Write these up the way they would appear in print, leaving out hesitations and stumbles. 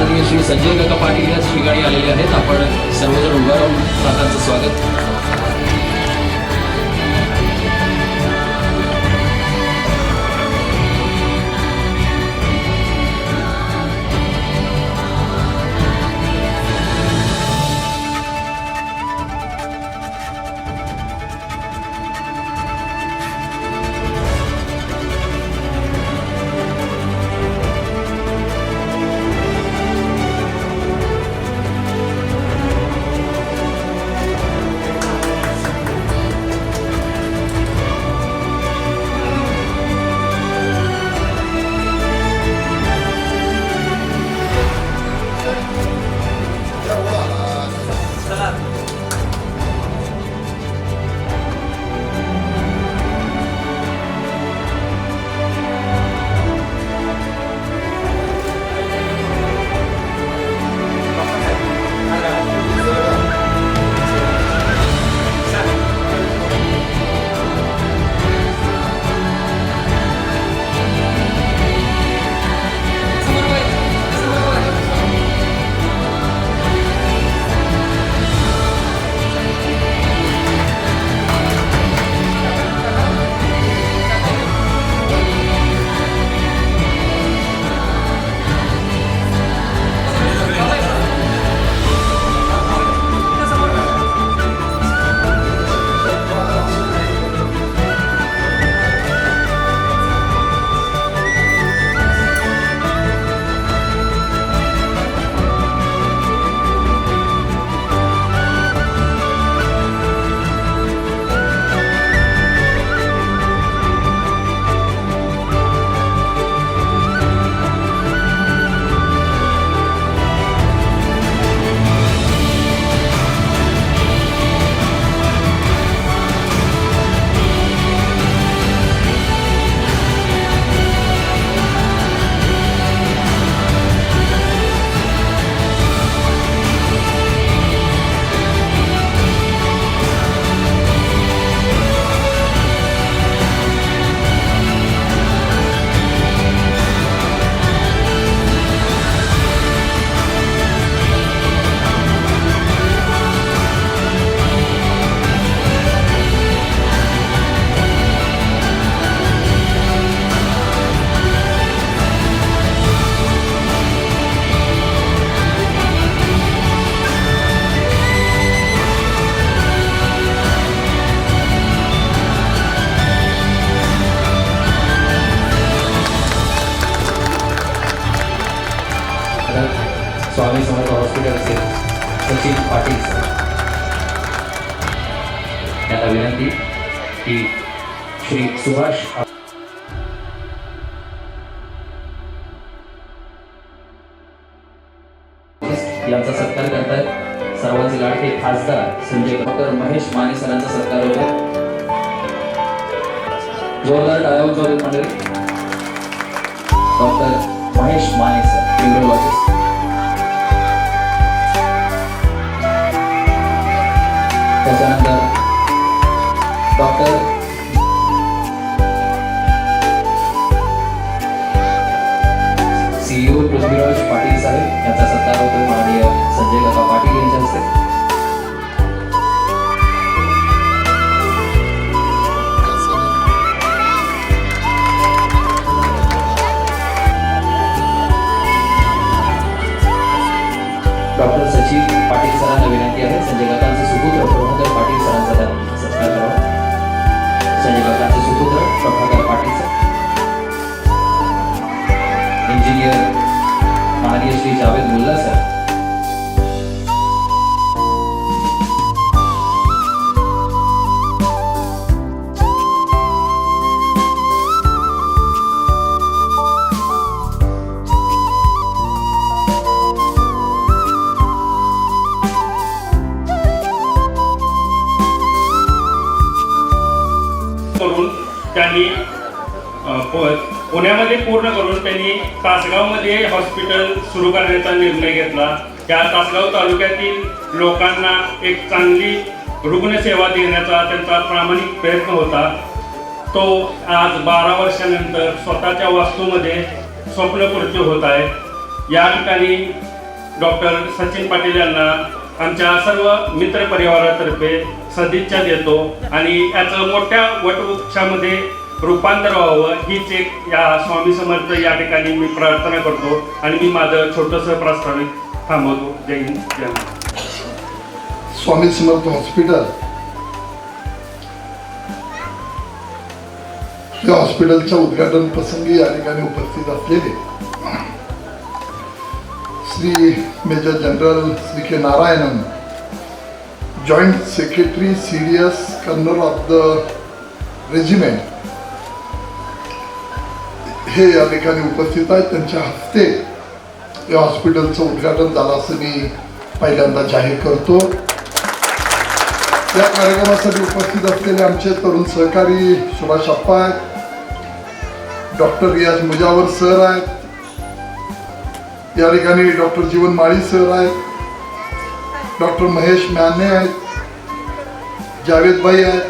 माननीय श्री संजय काका पाटील याच ठिकाणी आलेले आहेत. आपण सर्वजण उभा राहून काकांचं स्वागत. स्वामी समर्थ हॉस्पिटल से सचिन पाटील यांना विनंती की श्री सुभाष यांचा सत्कार करतात. सर्वांचे लाडके खासदार संजय डॉक्टर महेश माने सरांचा सत्कार होतो. जोरदार टाळ्या वाजवून मंडळी. Doctor Mahesh Mane sir neurologist. त्याच्यानंतर डॉक्टर CEO पृथ्वीराज पाटील साहेब यांचा सत्कार होतो माननीय संजय काका पाटील यांच्या हस्ते. डॉक्टर सचिन पाटील सरांना विनंती आहे संजय काकांचे सुपुत्र प्रभाकर पाटील सरांचा त्यांनी सत्कार करावा. संजय काकांचे सुपुत्र प्रभाकर पाटील सर. इंजिनियर माननीय श्री जावेद मुल्ला सर. करून त्यांनी पुण्यामध्ये पूर्ण करून त्यांनी तासगावमध्ये हॉस्पिटल सुरू करण्याचा निर्णय घेतला. त्या तासगाव तालुक्यातील लोकांना एक चांगली रुग्णसेवा देण्याचा त्यांचा प्रामाणिक प्रयत्न होता. तो आज 12 वर्षानंतर स्वतःच्या वास्तूमध्ये स्वप्नपूर्ती होत आहे. या ठिकाणी डॉक्टर सचिन पाटील यांना आमच्या सर्व मित्र परिवारातर्फे सदिच्छा देतो आणि याचं मोठ्या वटवृक्षामध्ये रूपांतर व्हावं हीच एक या स्वामी समर्थ या ठिकाणी मी प्रार्थना करतो आणि मी माझं छोटंसं प्रास्ताविक थांबवतो. जय हिंद, जय महाराष्ट्र. स्वामी समर्थ हॉस्पिटल या हॉस्पिटलच्या उद्घाटन प्रसंगी या ठिकाणी उपस्थित असलेले Shri major general Shri K Narayanan, joint secretary CDS colonel of the regiment, हे या ठिकाणी उपस्थित आहेत. त्यांच्या हस्ते या हॉस्पिटलचं उद्घाटन झालं असं मी पहिल्यांदा जाहीर करतो. या कार्यक्रमासाठी उपस्थित असलेले आमचे तरुण सहकारी सुभाष अप्पा आहेत, डॉक्टर रियाज मुजावर सर आहेत, या ठिकाणी डॉक्टर जीवन माळी सर आहेत, डॉक्टर महेश म्याने आहेत, जावेद भाई आहेत.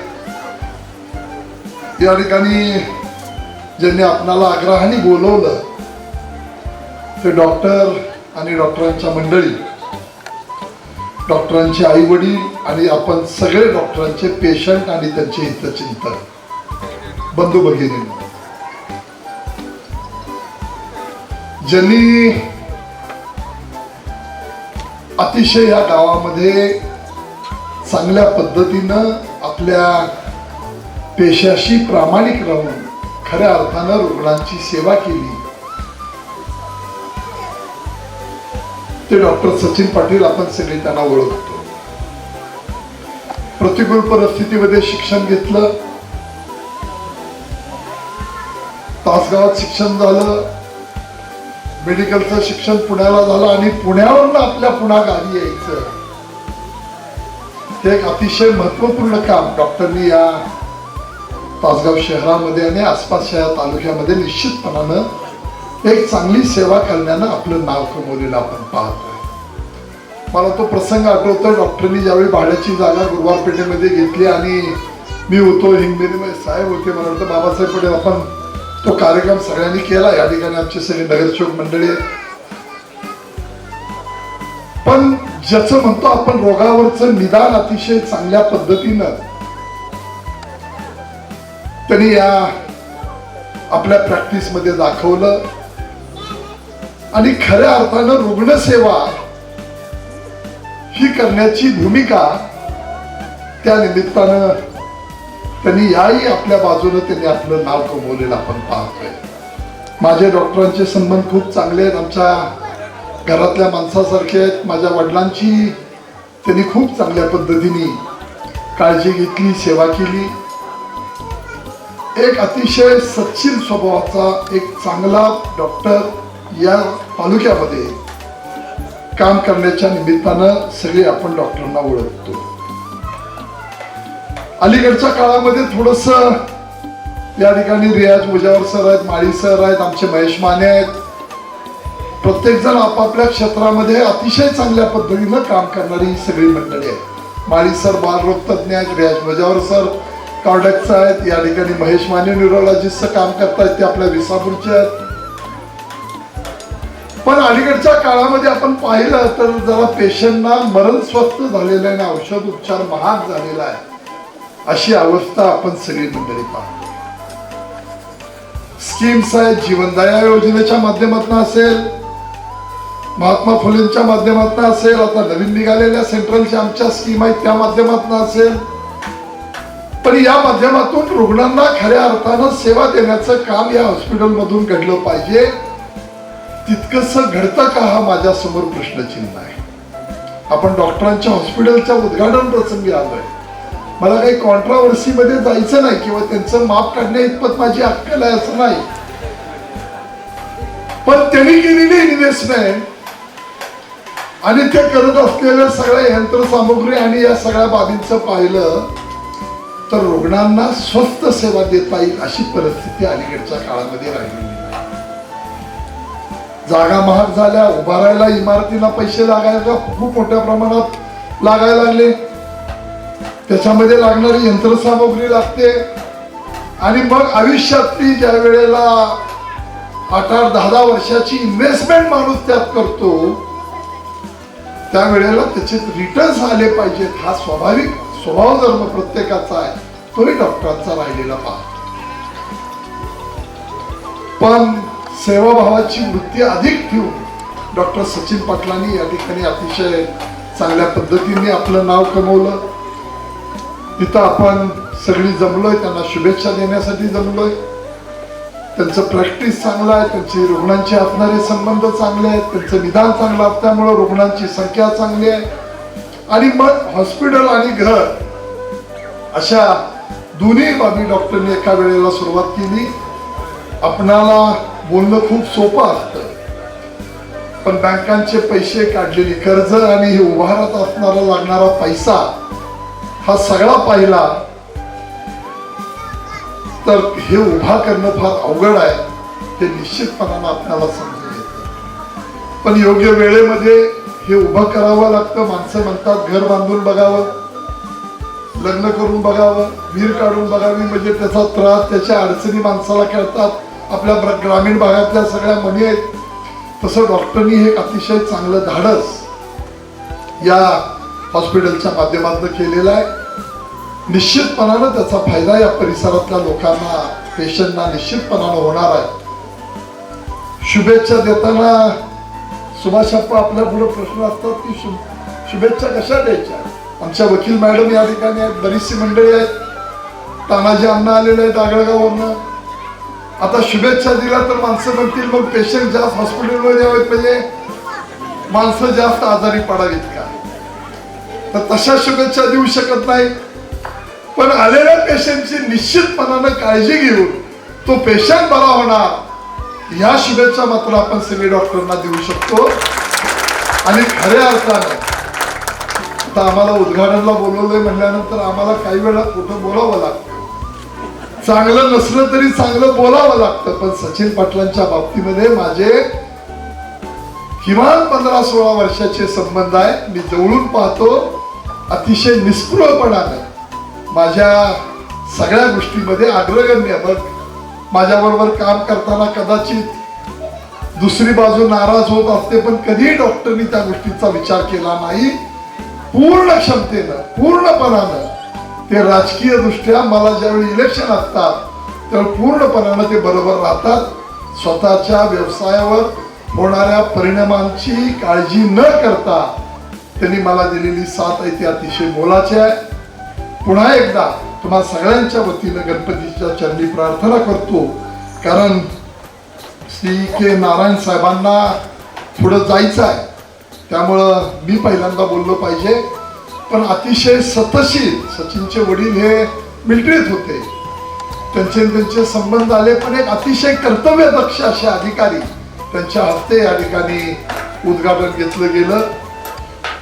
या ठिकाणी ज्यांनी आपणाला आग्रहाने बोलवलं ते डॉक्टर आणि डॉक्टरांच्या मंडळी, डॉक्टरांचे आई वडील आणि आपण सगळे डॉक्टरांचे पेशंट आणि त्यांचे हितचिंतक बंधू भगिनी, ज्यांनी अतिशय या गावामध्ये चांगल्या पद्धतीनं आपल्या पेशाशी प्रामाणिक राहून खऱ्या अर्थानं रुग्णांची सेवा केली, ते डॉक्टर सचिन पाटील. आपण सगळे त्यांना ओळखतो. प्रतिकूल परिस्थितीमध्ये शिक्षण घेतलं, तासगावात शिक्षण झालं, मेडिकलचं शिक्षण पुण्याला झालं आणि पुण्यावरून आपल्या पुन्हा गावी यायचं, हे एक अतिशय महत्वपूर्ण काम डॉक्टरनी या तासगाव शहरामध्ये आणि आसपासच्या तालुक्यामध्ये निश्चितपणानं एक चांगली सेवा करण्यानं आपलं नाव कमवलेलं आपण पाहतोय. मला तो प्रसंग आठवतो, डॉक्टरनी ज्यावेळी भाड्याची जागा गुरुवार पेठेमध्ये घेतली आणि मी होतो, हिंगमेरीमध्ये साहेब होते, मला वाटतं बाबासाहेब पटेल, आपण तो कार्यक्रम सगळ्यांनी केला. या ठिकाणी आमचे सगळे नगरसेवक मंडळी आहेत. पण ज्याचं म्हणतो आपण रोगावरचं निदान अतिशय चांगल्या पद्धतीनं त्यांनी या आपल्या प्रॅक्टिस मध्ये दाखवलं आणि खऱ्या अर्थानं रुग्णसेवा ही करण्याची भूमिका त्या निमित्तानं त्यांनी याही आपल्या बाजूने त्यांनी आपलं नाव कमवलेलं आपण पाहतोय. माझे डॉक्टरांचे संबंध खूप चांगले आहेत, आमच्या घरातल्या माणसासारखे आहेत. माझ्या वडिलांची त्यांनी खूप चांगल्या पद्धतीने काळजी घेतली, सेवा केली. एक अतिशय सच्चिल स्वभावाचा एक चांगला डॉक्टर या तालुक्यामध्ये काम करण्याच्या निमित्तानं सगळे आपण डॉक्टरांना ओळखतो. अलीकडच्या काळामध्ये थोडस या ठिकाणी रियाज मुजावर सर आहेत, माळी सर आहेत, आमचे महेश माने आहेत. प्रत्येक जण आपापल्या क्षेत्रामध्ये अतिशय चांगल्या पद्धतीनं काम करणारी ही सगळी मंडळी आहेत. माळी सर बालरोग तज्ञ आहेत, रियाज मुजावर सर कार्डियकचं आहेत, या ठिकाणी महेश माने न्यूरोलॉजिस्टचं काम करतायत, ते आपल्या विसापूरचे आहेत. पण अलीकडच्या काळामध्ये आपण पाहिलं तर जरा पेशंटना मरण स्वस्थ झालेलं आहे आणि औषध उपचार महाग झालेला आहे, अशी अवस्था आपण सगळी मंडळी पाहतो. स्कीम्स आहेत, जीवनदया योजनेच्या माध्यमातून असेल, महात्मा फुलेंच्या माध्यमातून असेल, आता नवीन निघालेल्या सेंट्रलच्या आमच्या स्कीम आहेत त्या माध्यमातून असेल, पण या माध्यमातून रुग्णांना खऱ्या अर्थानं सेवा देण्याचं काम या हॉस्पिटलमधून घडलं पाहिजे. तितकंसं घडतं का हा माझ्या समोर प्रश्नचिन्ह आहे. आपण डॉक्टरांच्या हॉस्पिटलच्या उद्घाटन प्रसंगी आलोय. मला काही कॉन्ट्रावर्सी मध्ये जायचं नाही किंवा त्यांचं माप काढण्या इतपत माझी अक्कल आहे असं नाही, पण त्यांनी केलेली इन्व्हेस्टमेंट आणि ते करत असलेल्या सगळ्या यंत्रसामुग्री आणि या सगळ्या बाबींचं पाहिलं तर रुग्णांना स्वस्त सेवा देता येईल अशी परिस्थिती अलीकडच्या काळामध्ये राहिलेली आहे. जागा महाग झाल्या, उभारायला इमारतींना पैसे लागायला खूप मोठ्या प्रमाणात लागायला लागले, त्याच्यामध्ये लागणारी यंत्रसामुग्री लागते आणि मग आयुष्यातली ज्या वेळेला 8-10 वर्षाची इन्व्हेस्टमेंट माणूस त्यात करतो त्यावेळेला त्याचे रिटर्न्स आले पाहिजेत. हा स्वाभाविक स्वभाव धर्म प्रत्येकाचा आहे, तोही डॉक्टरांचा राहिलेला भाग. पण सेवाभावाची वृत्ती अधिक ठेवून डॉक्टर सचिन पाटलांनी या ठिकाणी अतिशय चांगल्या पद्धतीने आपलं नाव कमवलं. तिथं आपण सगळी जमलोय, त्यांना शुभेच्छा देण्यासाठी जमलोय. त्यांचं प्रॅक्टिस चांगलं आहे, त्यांचे रुग्णांचे असणारे संबंध चांगले आहेत, त्यांचं निदान चांगलं असल्यामुळं रुग्णांची संख्या चांगली आहे. आणि मग हॉस्पिटल आणि घर अशा दोन्ही बाबी डॉक्टरने एका वेळेला सुरुवात केली. आपणाला बोलणं खूप सोपं असतं, पण बँकांचे पैसे काढलेली कर्ज आणि हे उभारत असणारा लागणारा पैसा हा सगळा पाहिला तर हे उभा करणं फार अवघड आहे, ते निश्चितपणानं आपल्याला समजून येतं. पण योग्य वेळेमध्ये हे उभं करावं लागतं. माणसं म्हणतात घर बांधून बघावं, लग्न करून बघावं, विहीर काढून बघावी, म्हणजे त्याचा त्रास त्याच्या अडचणी माणसाला कळतात. आपल्या ग्रामीण भागातल्या सगळ्या म्हणी आहेत. तसं डॉक्टरनी हे अतिशय चांगलं धाडस या हॉस्पिटलच्या माध्यमातून केलेलं आहे. निश्चितपणानं त्याचा फायदा या परिसरातल्या लोकांना, पेशंटना निश्चितपणानं होणार आहे. शुभेच्छा देताना सुभाषप्पा आपल्या पुढे प्रश्न असतात की शुभेच्छा कशा द्यायच्या. आमच्या वकील मॅडम या ठिकाणी आहेत, बरीचशी मंडळी आहेत, तानाजी अण्णा आलेले आहेत आगळगाववरनं. आता शुभेच्छा दिल्या तर माणसं म्हणतील मग पेशंट जास्त हॉस्पिटलमध्ये यावेत, म्हणजे माणसं जास्त आजारी पडावीत का. तर तशा शुभेच्छा देऊ शकत नाही. पण आलेल्या पेशंटची निश्चितपणानं काळजी घेऊन तो पेशंट बरा होणार या शुभेच्छा मात्र आपण सगळे डॉक्टरांना देऊ शकतो. आणि खऱ्या अर्थानं आता आम्हाला उद्घाटनला बोलवलंय म्हणल्यानंतर आम्हाला काही वेळा कुठं बोलावं लागतं. चांगलं नसलं तरी चांगलं बोलावं लागतं. पण सचिन पाटलांच्या बाबतीमध्ये माझे किमान 15-16 वर्षाचे संबंध आहे. मी जवळून पाहतो, अतिशय निष्पृहपणाने माझ्या सगळ्या गोष्टीमध्ये अग्रगण्य. मग माझ्याबरोबर काम करताना कदाचित दुसरी बाजू नाराज होत असते, पण कधीही डॉक्टरनी त्या गोष्टीचा विचार केला नाही. पूर्ण क्षमतेनं, पूर्णपणानं ते राजकीय दृष्ट्या मला ज्यावेळी इलेक्शन असतात त्यावेळी पूर्णपणानं ते बरोबर राहतात. स्वतःच्या व्यवसायावर होणाऱ्या परिणामांची काळजी न करता त्यांनी मला दिलेली साथ आहे ती अतिशय मोलाची आहे. पुन्हा एकदा तुम्हा सगळ्यांच्या वतीनं गणपतीच्या चरणी प्रार्थना करतो, कारण श्री के नारायण साहेबांना पुढं जायचं आहे. त्यामुळं मी पहिल्यांदा बोललो पाहिजे. पण अतिशय सतशील, सचिनचे वडील हे मिलिटरीत होते, त्यांचे संबंध आले, पण एक अतिशय कर्तव्यदक्ष असे अधिकारी त्यांच्या हस्ते या ठिकाणी उद्घाटन घेतलं गेलं.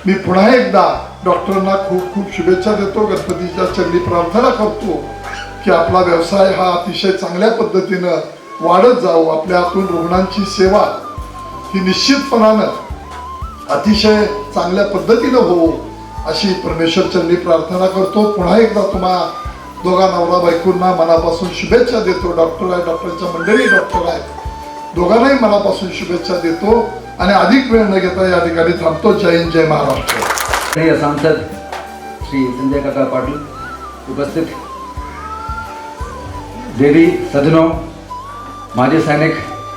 मी पुन्हा एकदा डॉक्टरांना खूप खूप शुभेच्छा देतो. गणपतीच्या चरणी प्रार्थना करतो की आपला व्यवसाय हा अतिशय चांगल्या पद्धतीनं वाढत जावो. आपल्या हातून रुग्णांची सेवा ही निश्चितपणानं अतिशय चांगल्या पद्धतीनं हो अशी परमेश्वर चरणी प्रार्थना करतो. पुन्हा एकदा तुम्हा दोघा नवरा बायकोंना मनापासून शुभेच्छा देतो. डॉक्टर आहे, डॉक्टरच्या मंडळी डॉक्टर आहेत, दोघांनाही मनापासून शुभेच्छा देतो आणि अधिक वेळ न घेता या ठिकाणी थांबतो. जय हिंद, जय महाराष्ट्र. सांसद श्री संजय काका पाटिल, उपस्थित देवी सज्जनों, माजी सैनिक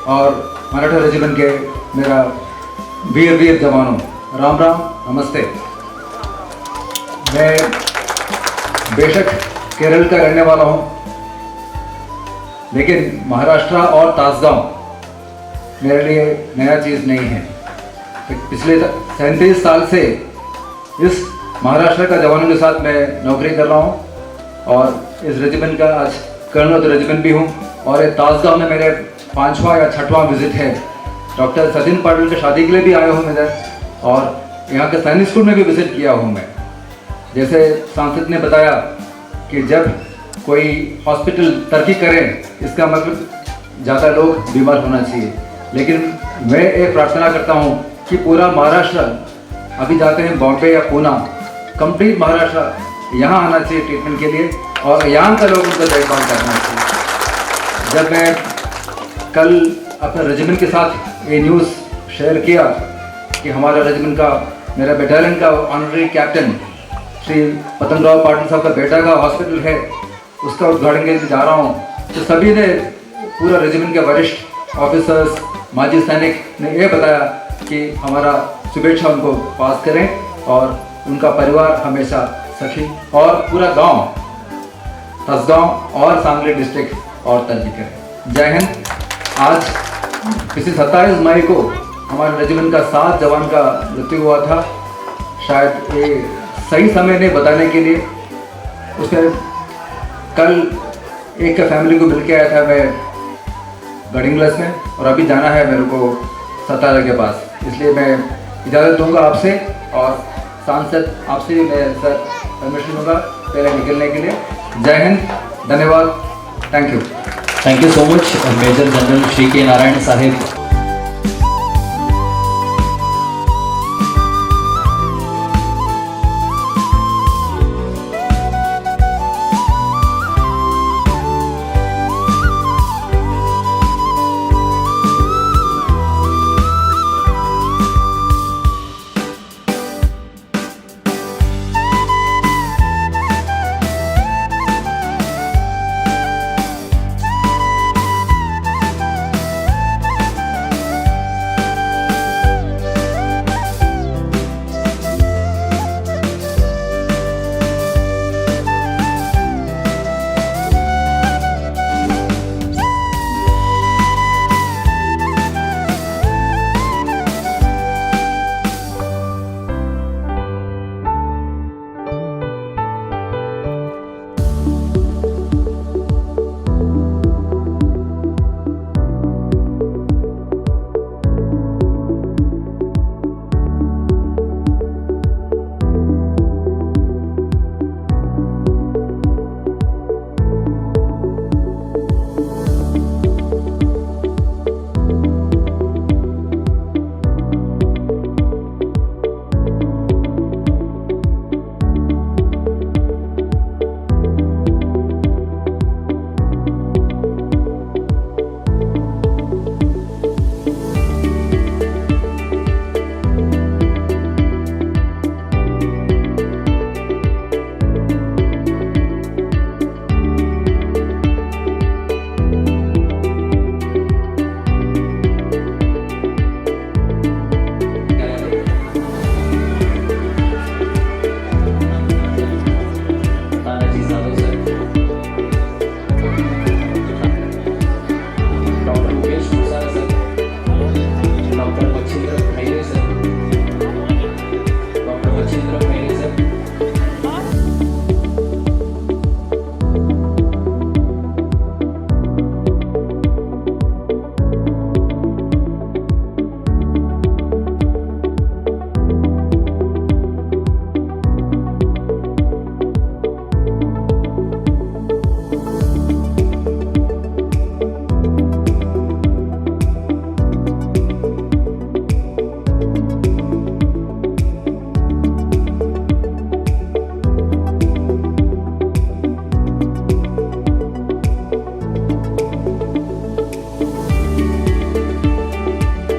और मराठा रेजिमेंट के मेरा वीर जवानों, राम राम, नमस्ते. मैं बेशक केरल का रहने वाला हूँ, लेकिन महाराष्ट्र और तासगांव मेरे लिए नया चीज़ नहीं है. पिछले 37 साल से इस महाराष्ट्र का जवानों के साथ मैं नौकरी कर रहा हूँ और इस रेजिमेंट का आज कर्नल तो रेजिमेंट भी हूँ. और ये तासगांव में मेरे 5वां या 6वां विजिट है. डॉक्टर सचिन पाटिल की शादी के लिए भी आया हूँ इधर, और यहाँ के सैनिक स्कूल में भी विजिट किया हूँ मैं. जैसे सांसद ने बताया कि जब कोई हॉस्पिटल तरक्की करे इसका मतलब ज़्यादा लोग बीमार होना चाहिए, लेकिन मैं एक प्रार्थना करता हूँ कि पूरा महाराष्ट्र अभी जाते हैं बॉम्बे या पूना, कंप्लीट महाराष्ट्र यहाँ आना चाहिए ट्रीटमेंट के लिए और यहाँ का लोगों को देखभाल करना चाहिए. जब मैं कल अपने रेजिमेंट के साथ ये न्यूज़ शेयर किया कि हमारा रेजिमेंट का मेरा बटालियन का ऑनररी कैप्टन श्री पतंगराव पाटिल साहब का बेटा का हॉस्पिटल है, उसका उद्घाटन के लिए जा रहा हूँ। तो सभी ने, पूरा रेजिमेंट के वरिष्ठ ऑफिसर्स, माजी सैनिक ने ये बताया कि हमारा शुभेच्छा उनको पास करें और उनका परिवार हमेशा सखी और पूरा गांव, तसगांव और सांगली डिस्ट्रिक्ट और तरक्की करें। जय हिंद। आज पिछले 27 मई को हमारे रेजिमेंट का 7 जवान का मृत्यु हुआ था। शायद ये सही समय नहीं बताने के लिए, उसमें कल एक फैमिली को मिल के आया था मैं गढ़िंग्लस में, और अभी जाना है मेरे को सतारा के पास, इसलिए मैं इजाज़त दूंगा आपसे और सांसद आपसे मैं सर परमिशन दूंगा पहले निकलने के लिए। जय हिंद, धन्यवाद, thank you. Thank you so much major general Shri K Narayan साहेब।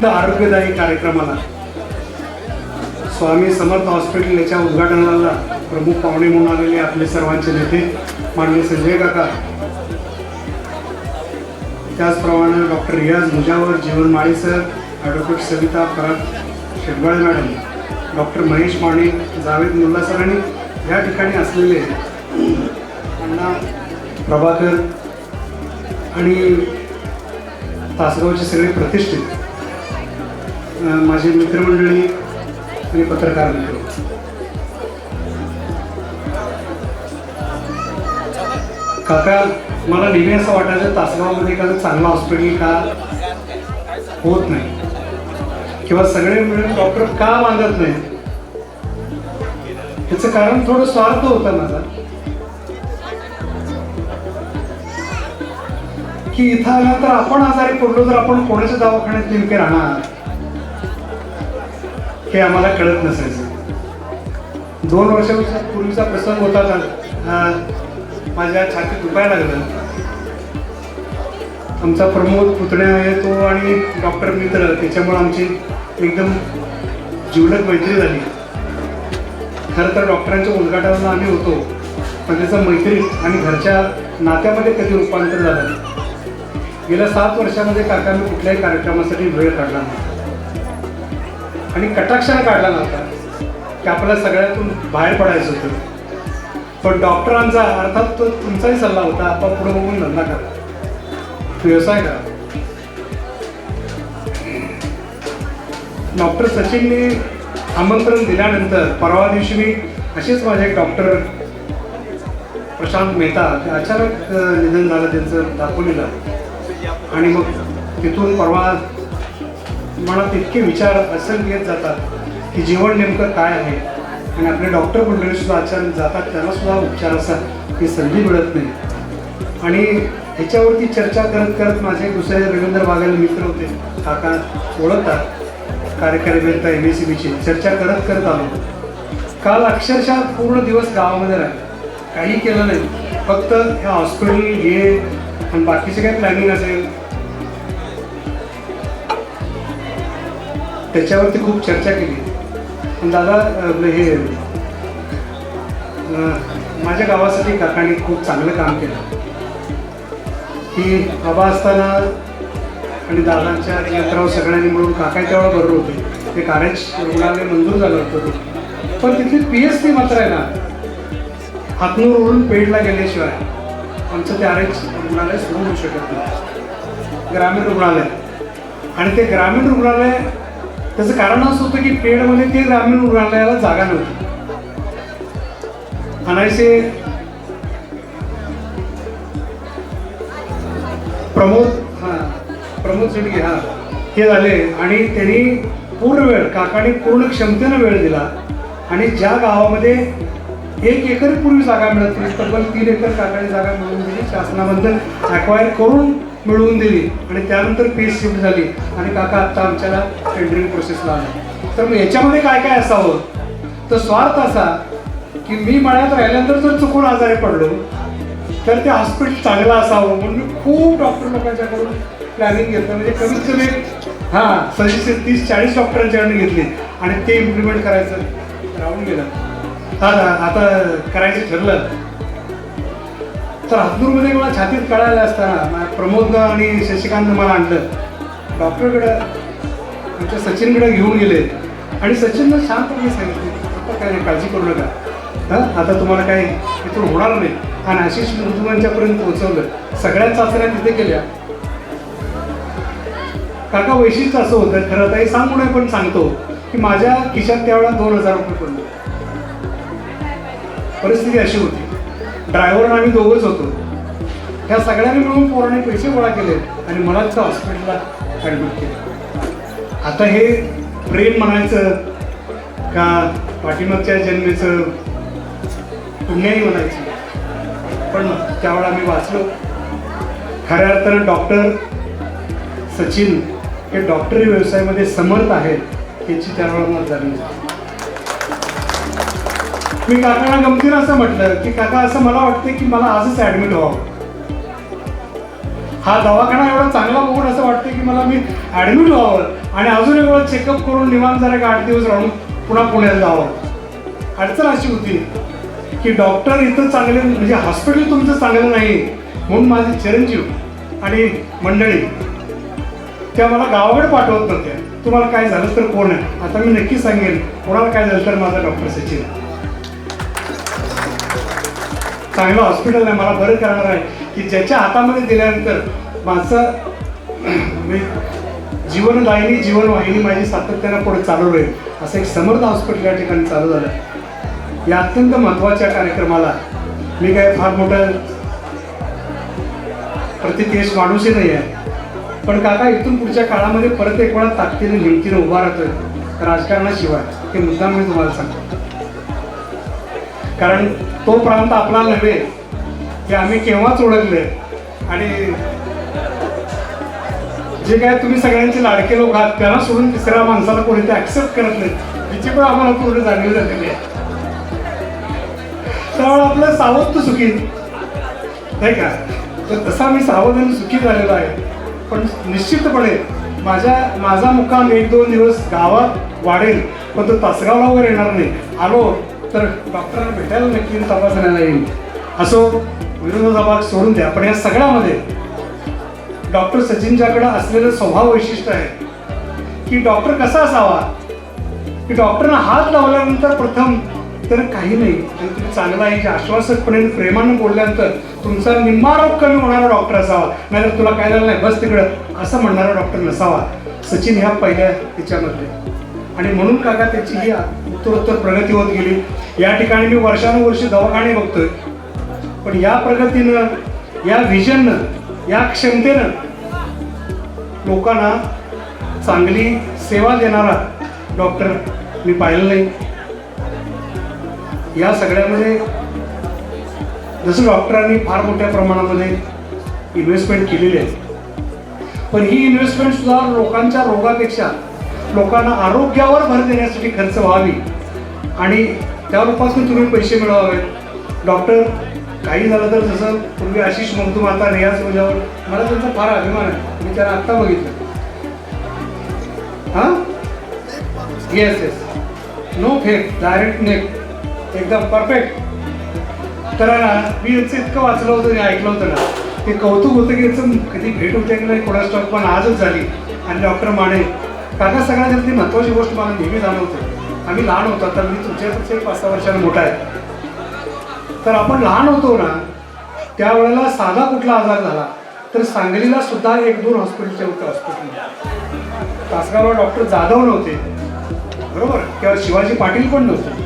आरोग्यदायी कार्यक्रमाला स्वामी समर्थ हॉस्पिटल याच्या उद्घाटनाला प्रमुख पाहुणे म्हणून आलेले आपले सर्वांचे नेते माननीय संजय काका, त्याचप्रमाणे doctor Riyaz Mujawar, Jeevan Mali sir, advocate Savita Parag Shetbale madam, doctor Mahesh Mane, Javed Mulla sir आणि या ठिकाणी असलेले अण्णा प्रभाकर आणि तासगावचे सगळे प्रतिष्ठित माझी मित्रमंडळी आणि पत्रकार मित्र, काका, मला नेहमी असं वाटायचं तासगावमध्ये एखादं चांगलं हॉस्पिटल का होत नाही किंवा सगळे मिळून डॉक्टर का बांधत नाही. याचं कारण थोडं स्वार्थ होतं माझा, की इथं आलं तर आपण आजारी पडलो तर आपण कोणाच्या दवाखान्यात नेमके राहणार हे आम्हाला कळत नसायचं. 2 वर्षापूर्वीचा प्रसंग होता, माझ्या छातीत दुखायला लागलं. आमचा प्रमोद पुतण्या आहे तो आणि डॉक्टर मित्र, त्याच्यामुळे आमची एकदम जिवलग मैत्री झाली. खरं तर डॉक्टरांच्या उद्घाटनाला आम्ही होतो, पण त्याचं मैत्रीत आणि घरच्या नात्यामध्ये कधी रूपांतर झालं. गेल्या 7 वर्षामध्ये काकांनी कुठल्याही कार्यक्रमासाठी वेळ काढला नव्हता आणि कटाक्षाने काढला नव्हता की आपल्याला सगळ्यातून बाहेर पडायचं होतं. पण डॉक्टरांचा, अर्थात तो तुमचाही सल्ला होता, आपण पुढे बघून धंदा करा, व्यवसाय करा. डॉक्टर सचिनने आमंत्रण दिल्यानंतर परवा दिवशी मी असेच माझे एक डॉक्टर प्रशांत मेहता, ते अचानक निधन झालं त्यांचं दापोलीला. आणि मग तिथून परवा मनात इतके विचार असंख्य येत जातात की जीवन नेमकं काय आहे. आणि आपले डॉक्टर मंडळीसुद्धा अचानक जातात, त्यांनासुद्धा उपचाराचा ही संधी मिळत नाही. आणि ह्याच्यावरती चर्चा करत करत माझे दुसरे रवींद्र बागेल मित्र होते, काका ओळखतात, कार्यकारी अभियंता MSCBचे, चर्चा करत करत आलो. काल अक्षरशः पूर्ण दिवस गावामध्ये राहिले, काही केलं नाही, फक्त ह्या हॉस्पिटल हे आणि बाकीचे काही प्लॅनिंग असेल त्याच्यावरती खूप चर्चा केली. पण दादा हे माझ्या गावासाठी काकांनी खूप चांगलं काम केलं की बाबा असताना आणि दादांच्या यंत्रावर सगळ्यांनी मिळून काका तेवढं बरोबर होते. ते कार्याच रुग्णालय मंजूर झालं होतं, पण तिथली PSC मात्र आहे ना, हातनूर उडून पेडला गेल्याशिवाय आमचं ते आरएच रुग्णालय सुरू होऊ शकत नाही, ग्रामीण रुग्णालय. आणि ते ग्रामीण रुग्णालय त्याचं कारण असं होतं की पेडमध्ये ते ग्रामीण रुग्णालयाला जागा नव्हती. अनायसे प्रमोद शेडगे हे झाले आणि त्यांनी पूर्ण वेळ, काकाने पूर्ण क्षमतेनं वेळ दिला. आणि ज्या गावामध्ये 1 एकर पूर्वी जागा मिळत नाही, तब्बल 3 एकर काकाने जागा मिळवून दिली, शासनाबद्दल ॲक्वायर करून मिळवून दिली. आणि त्यानंतर पेस शिफ्ट झाली आणि काका आत्ता आमच्याला टेंडरिंग प्रोसेसला आले. तर मग याच्यामध्ये काय काय असावं, तर स्वार्थ असा की मी मळ्यात राहिल्यानंतर जर चुकून आजारी पडलो तर ते हॉस्पिटल चांगलं असावं म्हणून मी खूप डॉक्टर लोकांच्याकडून प्लॅनिंग घेतलं. म्हणजे कमीत कमी सजेशन 30-40 डॉक्टरांच्याकडून घेतली आणि ते इम्प्लिमेंट करायचं राहून गेलं. आता करायचं ठरलं तर हातनूरमध्ये मला छातीत कळायला असताना प्रमोदनं आणि शशिकांतनं मला आणलं डॉक्टरकडं, आमच्या सचिनकडे घेऊन गेले. आणि सचिननं शांतपणे सांगितलं, आता काय नाही, काळजी करू नका, आता तुम्हाला काही इथून होणार नाही. आणि आशिष मृदुमांच्यापर्यंत पोहोचवलं. सगळ्या चाचण्या तिथे केल्या. काका वैशिष्ट्य असं होतं, खरं तर हे सांगू नये पण सांगतो की माझ्या खिशात त्यावेळेला 2000 रुपये पडले. परिस्थिती अशी होती, ड्रायव्हर आम्ही दोघंच होतो. ह्या सगळ्यांनी मिळून पोराने पैसे गोळा केले आणि मलाच त्या हॉस्पिटलला ॲडमिट केलं. आता हे प्रेम म्हणायचं का पाठीमागच्या जन्मेचं पुण्याही म्हणायचं, पण त्यावेळेला आम्ही वाचलो. खऱ्या अर्थानं डॉक्टर सचिन हे डॉक्टरी व्यवसायामध्ये समर्थ आहेत याची त्यावेळेला मला जाणीव झाली. मी काकांना गमतीनं असं म्हटलं की काका, असं मला वाटतं की मला आजच ॲडमिट व्हावं. हा दवाखाना एवढा चांगला बघून असं वाटतं की मला मी ॲडमिट व्हावं आणि अजून एवढं चेकअप करून निवांत जरा 8 दिवस राहून पुन्हा पुण्याला जावं. अडचण अशी होती की डॉक्टर इथं चांगले, म्हणजे हॉस्पिटल तुमचं चांगलं नाही म्हणून माझे चिरंजीव आणि मंडळी त्या मला गावाकडे पाठवत नव्हत्या. तुम्हाला काय झालं तर कोण आहे, आता मी नक्की सांगेन, कोणाला काय झालं तर माझा डॉक्टर सचिन. चांगलं हॉस्पिटल आहे, मला बरं करणार आहे की ज्याच्या हातामध्ये दिल्यानंतर माझं जीवनदायिनी जीवनवाहिनी माझी सातत्यानं पुढे चालू राहील, असं एक समर्थ हॉस्पिटल या ठिकाणी चालू झालं. या अत्यंत महत्त्वाच्या कार्यक्रमाला मी काय फार मोठं प्रतिकेश माणूसही नाही आहे, पण काका इथून पुढच्या काळामध्ये परत एक वेळा ताकदीने हिमतीने उभा राहतोय राजकारणाशिवाय, हे मुद्दाम मी तुम्हाला सांगतो. कारण तो प्रांत आपला नव्हे हे आम्ही केव्हाच ओळखले. आणि जे काय तुम्ही सगळ्यांचे लाडके लोक आहात त्यांना सोडून तिसऱ्या माणसाला कोणी ते ऍक्सेप्ट करत नाही, हिची पण आम्हाला पूर्ण जाणीव झालेली आहे. त्यामुळे आपलं सावध सुखी नाही का, तर तसा मी सावध आणि सुखी झालेलो आहे. पण निश्चितपणे माझा मुक्काम 1-2 दिवस गावात वाढेल, पण तो तासगावला वगैरे येणार नाही. आलो तर डॉक्टरांना भेटायला नक्की तपासण्याला येईल. असो, विरोधाचा भाग सोडून द्या, पण या सगळ्यामध्ये डॉक्टर सचिनच्याकडे असलेलं स्वभाव वैशिष्ट्य आहे की डॉक्टर कसा असावा की डॉक्टरना हात लावल्यानंतर प्रथम तर काही नाही, जर तुम्ही चांगला आहे जे आश्वासकपणे प्रेमानं बोलल्यानंतर तुमचा निम्मा रोग कमी होणारा डॉक्टर असावा, नाहीतर तुला काय झालं नाही बस तिकडं असं म्हणणारा डॉक्टर नसावा. सचिन ह्या पहिल्या त्याच्यामध्ये, आणि म्हणून काका त्याची ही उत्तरोत्तर प्रगती होत गेली. या ठिकाणी मी वर्षानुवर्ष दवाखाने बघतोय, पण या प्रगतीनं, या व्हिजननं, या क्षमतेनं लोकांना चांगली सेवा देणारा डॉक्टर मी पाहिलं नाही. या सगळ्यामध्ये जसं डॉक्टरांनी फार मोठ्या प्रमाणामध्ये इन्व्हेस्टमेंट केलेली आहे, पण ही इन्व्हेस्टमेंट सुद्धा लोकांच्या रोगापेक्षा लोकांना आरोग्यावर भर देण्यासाठी खर्च व्हावी आणि त्या रूपातून तुम्ही पैसे मिळवावे. डॉक्टर काही झालं तर जसं पूर्वी आशिष मगदूम आता रियाज माझ्यावर, मला त्यांचा फार अभिमान आहे. मी त्याला आत्ता बघितलं. हां, yes yes, no fake, direct neck, एकदम परफेक्ट. तर ना मी यांचं इतकं वाचलं होतं आणि ऐकलं होतं ना, ते कौतुक होतं की याचं कधी भेट होते की नाही कोणास ठाऊक, पण आजच झाली. आणि डॉक्टर माने काका सगळ्यात ती महत्त्वाची गोष्ट मला नेहमी जाणवते. आम्ही लहान होतो, तर मी तुमच्यापेक्षा 5-6 वर्षांनी मोठा आहे. तर आपण लहान होतो ना, त्यावेळेला साधा कुठला आजार झाला तर सांगलीला सुद्धा 1-2 हॉस्पिटलचे होते. हॉस्पिटल तासगावला डॉक्टर जाधव नव्हते, बरोबर, किंवा शिवाजी पाटील पण नव्हते.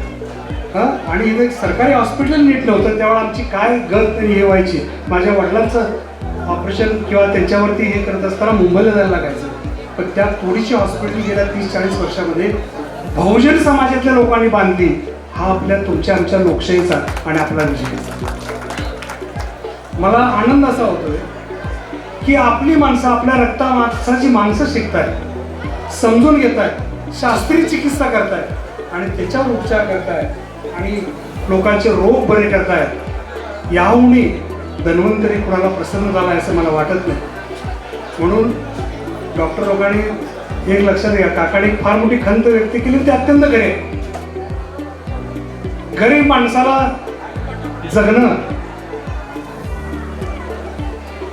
हां, आणि इथे सरकारी हॉस्पिटल नीट नव्हतं. त्यावेळेला आमची काय गत तरी हे व्हायची. माझ्या वडिलांचं ऑपरेशन किंवा त्यांच्यावरती हे करत असताना मुंबईला जायला लागायचं. पण त्या थोडीशी हॉस्पिटल गेल्या 30-40 वर्षामध्ये बहुजन समाजातल्या लोकांनी बांधली. हा आपल्या तुमच्या आमच्या लोकशाहीचा आणि आपला विजय. मला आनंद असा होतोय की आपली माणसं, आपल्या रक्तामागची माणसं शिकतायत, समजून घेत आहेत, शास्त्रीय चिकित्सा करतायत आणि त्याच्यावर उपचार करतायत आणि लोकांचे रोग बरे करतायत. याहूनही धन्वंतरी कुणाला प्रसन्न झाला असं मला वाटत नाही. म्हणून डॉक्टर लोकांनी एक लक्षात घ्या, काकाने फार मोठी खंत व्यक्त केली, ते अत्यंत गरीब गरीब माणसाला जगणं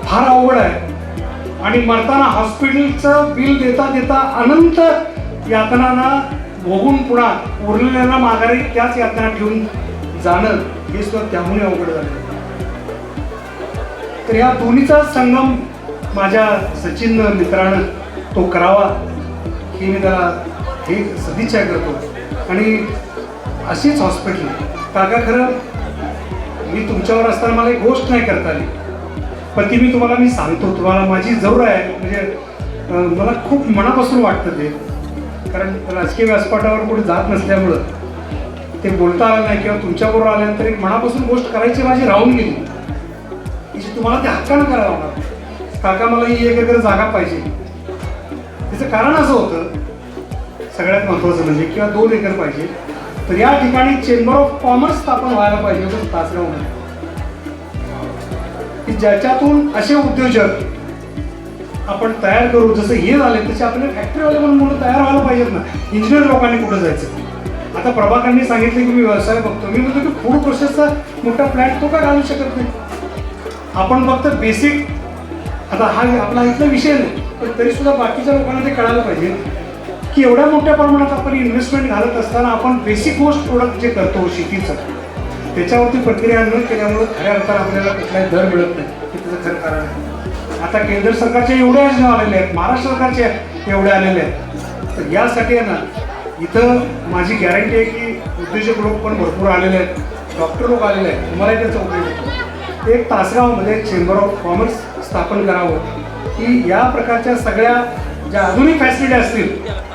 फार अवघड आहे. आणि मरताना हॉस्पिटलचं बिल देता देता अनंत यातनांना भोगून पुन्हा उरलेल्यांना माघारी त्याच यातना ठेवून जाणं हे सुद्धा त्यामुळे अवघड झालं. तर या दोन्हीचा संगम माझ्या सचिन मित्रानं तो करावा ही मी त्याला हे सदिच्छा करतो. आणि अशीच हॉस्पिटल काका, खरं मी तुमच्यावर असताना मला एक गोष्ट नाही करता आली, पण ती मी तुम्हाला सांगतो. तुम्हाला माझी जरूर आहे, म्हणजे मला खूप मनापासून वाटतं ते, कारण राजकीय व्यासपीठावर कुठे जात नसल्यामुळं ते बोलता आलं नाही किंवा तुमच्याबरोबर आल्यानंतर एक मनापासून गोष्ट करायची माझी राहून गेली, की तुम्हाला ते हक्कानं करायला होणार. काका, मला ही 1 एकर जागा पाहिजे. त्याचं कारण असं होतं, सगळ्यात महत्त्वाचं म्हणजे, किंवा 2 एकर पाहिजे. तर या ठिकाणी चेंबर ऑफ कॉमर्स स्थापन व्हायला पाहिजे होतं तासगावमध्ये, की ज्याच्यातून असे उद्योजक आपण तयार करू. जसं हे झाले तसे आपले फॅक्टरीवाले म्हणून मुलं तयार व्हायला पाहिजेत ना. इंजिनियर लोकांनी कुठं जायचं? आता प्रभाकरांनी सांगितलं की मी व्यवसाय बघतो. मी म्हणतो की फूड प्रोसेसचा मोठा प्लॅन्ट तो का घालू शकत नाही? आपण फक्त बेसिक, आता हा आपला इथला विषय नाही, पण तरी सुद्धा बाकीच्या लोकांना ते कळायला पाहिजे की एवढ्या मोठ्या प्रमाणात आपण इन्व्हेस्टमेंट घालत असताना आपण बेसिक गोष्ट प्रोडक्ट जे करतो शेतीचं, त्याच्यावरती प्रक्रिया न केल्यामुळे खऱ्या अर्थानं आपल्याला कुठलाही दर मिळत नाही. हे त्याचं खरं कारण आहे. आता केंद्र सरकारच्या एवढ्या योजना आलेल्या आहेत, महाराष्ट्र सरकारच्या एवढ्या आलेल्या आहेत. तर यासाठी आहे ना, इथं माझी गॅरंटी आहे की उद्योजक लोक पण भरपूर आलेले आहेत, डॉक्टर लोक आलेले आहेत. तुम्हालाही त्याचा उपयोग होतो. एक तासगावमध्ये चेंबर ऑफ कॉमर्स स्थापन करावं, की या प्रकारच्या सगळ्या ज्या आधुनिक फॅसिलिटी असतील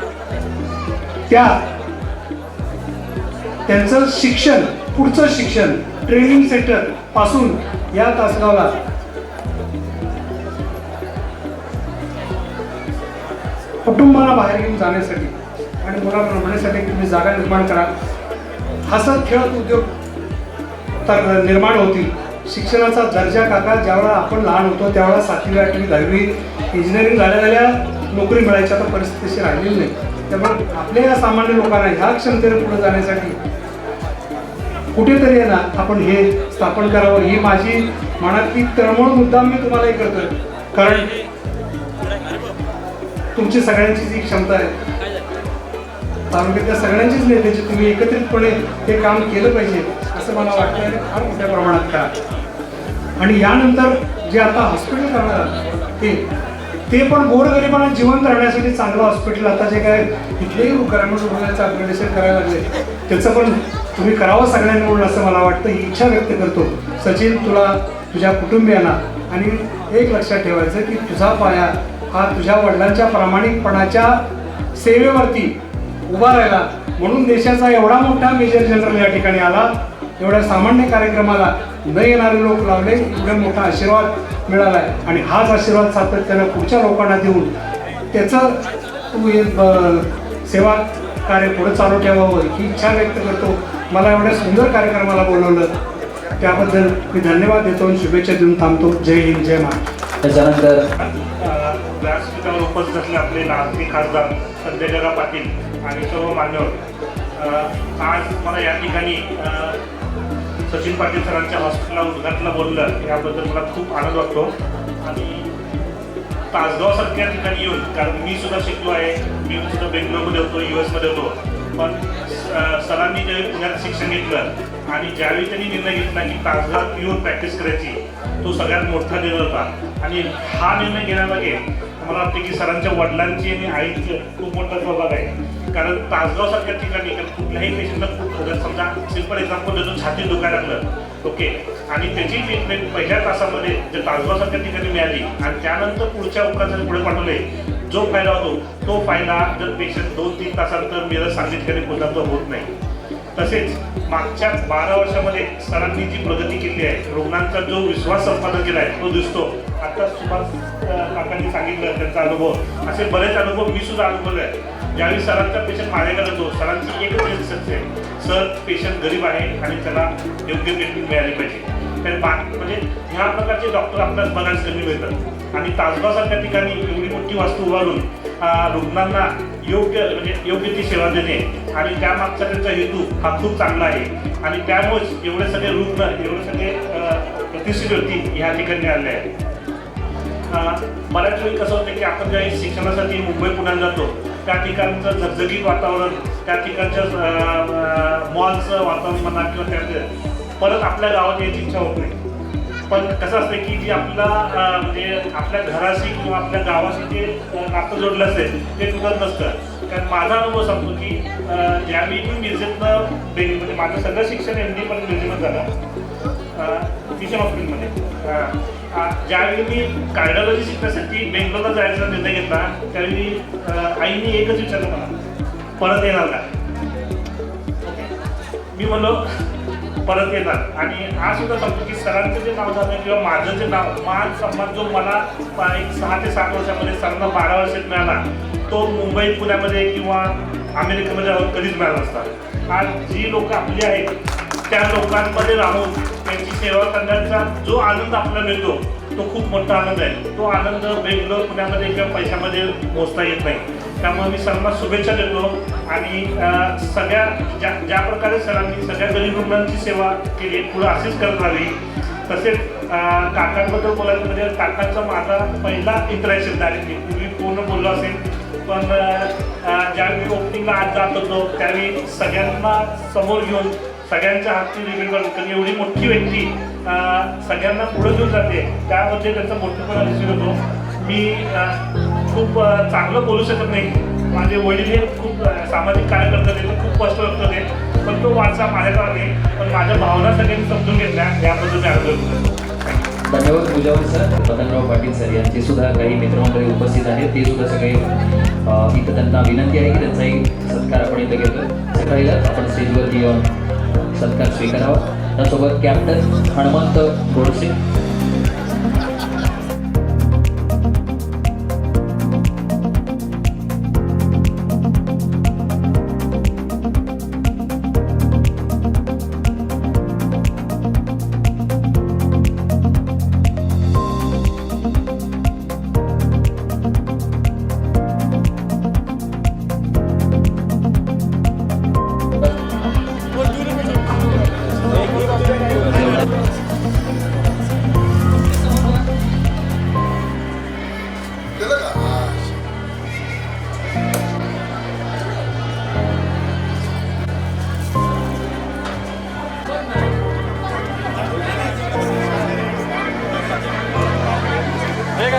त्यांचं शिक्षण, पुढचं शिक्षण, ट्रेनिंग सेंटर पासून या तासगावला कुटुंबाला बाहेर घेऊन जाण्यासाठी आणि मुलांना रमण्यासाठी तुम्ही जागा निर्माण करा. हसत खेळत उद्योग तर निर्माण होतील. शिक्षणाचा दर्जा काका, ज्यावेळेला आपण लहान होतो त्यावेळेला 7वी 8वी 10वी इंजिनिअरिंग झाल्या नोकरी मिळायची. आता परिस्थिती तशी राहिलेली नाही. त्यामुळे आपल्या या सामान्य लोकांना ह्या क्षमतेने पुढे जाण्यासाठी कुठेतरी आहे ना आपण हे स्थापन करावं, ही माझी मनातली तळमळ मुद्दाम मी तुम्हाला हे करतोय. कारण तुमची सगळ्यांची जी क्षमता आहे, तालुक्यातल्या सगळ्यांचीच नेत्याची, तुम्ही एकत्रितपणे हे काम केलं पाहिजे असं मला वाटतं आणि फार मोठ्या प्रमाणात करा. आणि यानंतर जे आता हॉस्पिटल करणार आहात ते पण गोरगरिबांना जिवंत राहण्यासाठी चांगलं हॉस्पिटल, आता जे काय इथलेही ग्रामीण रुग्णालयाचं अपग्रेडेशन करायला लागले त्याचं पण तुम्ही करावं सगळ्यांनी म्हणून असं मला वाटतं, ही इच्छा व्यक्त करतो. सचिन, तुला तुझ्या कुटुंबियांना आणि एक लक्षात ठेवायचं की तुझा पाया हा तुझ्या वडिलांच्या प्रामाणिकपणाच्या सेवेवरती उभा राहिला म्हणून देशाचा एवढा मोठा मेजर जनरल या ठिकाणी आला. एवढ्या सामान्य कार्यक्रमाला न येणारे लोक लावले, एवढा मोठा आशीर्वाद मिळाला आहे आणि हाच आशीर्वाद सातत्यानं पुढच्या लोकांना देऊन त्याचं तू सेवा कार्य पुढे चालू ठेवावं ही इच्छा व्यक्त करतो. मला एवढ्या सुंदर कार्यक्रमाला बोलवलं त्याबद्दल मी धन्यवाद देतो आणि शुभेच्छा देऊन थांबतो. जय हिंद, जय महाराष्ट्र. त्याच्यानंतर व्यासपीठावर उपस्थित असले आपले लाडके खासदार संजय पाटील आणि सर्व मान्यवर, आज मला या ठिकाणी सचिन पाटील सरांच्या हॉस्पिटलला उद्घाटनाला बोललं याबद्दल मला खूप आनंद वाटतो. आणि तासगावसारख्या ठिकाणी येऊन, कारण मी सुद्धा शिकलो आहे, मी सुद्धा बेंगलोरमध्ये होतो, US मध्ये होतो, पण सरांनी ज्यावेळी पुण्यात शिक्षण घेतलं आणि ज्यावेळी त्यांनी निर्णय घेतला की तासगावात येऊन प्रॅक्टिस करायची, तो सगळ्यात मोठा निर्णय होता. आणि हा निर्णय घेण्यामागे मला वाटतं की सरांच्या वडिलांची आणि आईची खूप मोठा सहभाग आहे. कारण तासगावसारख्या ठिकाणी कुठल्याही पेशंटला खूप, समजा सिम्पल एक्झाम्पल देतो, छाती दुखायला लागलं ओके, आणि त्याची ट्रीटमेंट पहिल्या तासामध्ये जर तासगावसारख्या ठिकाणी मिळाली आणि त्यानंतर पुढच्या उपचारासाठी पुढे पाठवले, जो फायदा होतो तो फायदा जर पेशंट 2-3 तासानंतर मिरज सांगली ठिकाणी पुन्हा तो होत नाही. तसेच मागच्या 12 वर्षामध्ये सरांनी जी प्रगती केली आहे, रुग्णांचा जो विश्वास संपादन केला आहे तो दिसतो. आता सुभाष काकांनी सांगितलं त्यांचा अनुभव, असे बरेच अनुभव मी सुद्धा अनुभवले आहे. ज्यावेळी सरांचा पेशंट माझ्याकडे येतो, सरांची एकच इन्स्ट्रक्शन आहे, सर पेशंट गरीब आहे आणि त्याला योग्य ट्रीटमेंट मिळाली पाहिजे. तर म्हणजे ह्या प्रकारचे डॉक्टर आपल्याला बऱ्याच कमी मिळतात आणि तासगावसारख्या ठिकाणी एवढी मोठी वास्तू उभारून रुग्णांना योग्य ती सेवा देणे आणि त्यामागचा त्यांचा हेतू हा खूप चांगला आहे. आणि त्यामुळेच एवढे सगळे रुग्ण, एवढे सगळे प्रतिष्ठित व्यक्ती ह्या ठिकाणी आले आहेत. बऱ्याच वेळी कसं होतं की आपण ज्यावेळी शिक्षणासाठी मुंबई पुण्याला जातो, त्या ठिकाणचं झगझगीत वातावरण, त्या ठिकाणच्या मॉलचं वातावरण म्हणा किंवा त्याचं परत आपल्या गावात यायची इच्छा होत नाही. पण कसं असतं की जी आपला म्हणजे आपल्या घराशी किंवा आपल्या गावाशी जे नातं जोडलं असेल ते तुझं नसतं. कारण माझा अनुभव सांगतो की ज्यावेळी मी मिरजेतनं म्हणजे माझं सगळं शिक्षण MD पण मिरजेमध्ये झालं टीचर हॉस्पिटलमध्ये. ज्यावेळी मी कार्डिओलॉजी शिकण्यासाठी बेंगलोरला जायचा निर्णय घेतला त्यावेळी आईने एकच विचारलं मला, परत येणार का? मी म्हणलो परत येणार. आणि आज सुद्धा सांगतो की सरांचं जे नाव झालं किंवा माझं जे नाव, मान सन्मान जो मला एक 6 ते 7 वर्षामध्ये सरांना 12 वर्षात मिळाला, तो मुंबई पुण्यामध्ये किंवा अमेरिकेमध्ये कधीच मिळाला नसता. आज जी लोक आपली आहेत त्या लोकांमध्ये राहून त्यांची सेवा करण्याचा जो आनंद आपल्याला मिळतो तो खूप मोठा आनंद आहे. तो आनंद बेंगलोर पुण्यामध्ये किंवा पैशामध्ये मोजता येत नाही. त्यामुळे मी सरांना शुभेच्छा देतो आणि सगळ्या ज्या प्रकारे सरांनी सगळ्या गरीब रुग्णांची सेवा केली पुढे अशीच करत राहावी. तसेच काकांबद्दल बोलायचं म्हणजे काकांचा माझा पहिला इंटरॅक्शन डायरेक्टली, पूर्वी पूर्ण बोललो असेल पण ज्यावेळी ओपनिंगला आज जात होतो त्यावेळी सगळ्यांना समोर घेऊन सगळ्यांच्या हातची रिव्हिल एवढी मोठी व्यक्ती सगळ्यांना पुढे घेऊन जाते त्यामध्ये त्यांचा मोठेपणा दिसून येतो. मी खूप चांगलं बोलू शकत नाही, माझे वडील हे खूप सामाजिक कार्यकर्ते ते खूप कष्ट होते, पण तो वारसा माझ्याकडे नाही. पण माझ्या भावना सगळ्यांनी समजून घेतल्या याबद्दल मी आग्रह करतो. धन्यवाद मुजावर सर. मदनराव पाटील सर यांचे सुद्धा काही मित्रमंडळी उपस्थित आहेत, ते सुद्धा सगळे इथं त्यांना विनंती आहे की त्यांचाही सत्कार आपण इथं घेतो. सकाळी आपण स्टेजवरती येऊन सत्कार स्वीकारावा. त्यासोबत कॅप्टन हनुमंत गोडसे,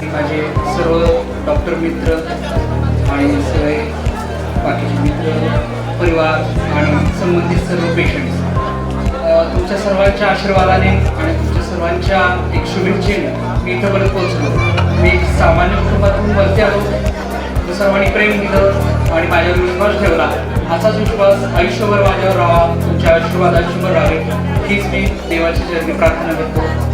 माझे सर्व डॉक्टर मित्र आणि सगळे बाकीचे मित्र परिवार आणि संबंधित सर्व पेशंट्स तुमच्या सर्वांच्या आशीर्वादाने आणि तुमच्या सर्वांच्या एक शुभेच्छेने मी इथंपर्यंत पोहोचलो. मी एक सामान्य कुटुंबातून वरती आलो, सर्वांनी प्रेम दिलं आणि माझ्यावर विश्वास ठेवला. असाच विश्वास आयुष्यभर माझ्यावर राहावा, तुमच्या आशीर्वाद आयुष्यभर राहावे हीच मी देवाची चरणी प्रार्थना करतो.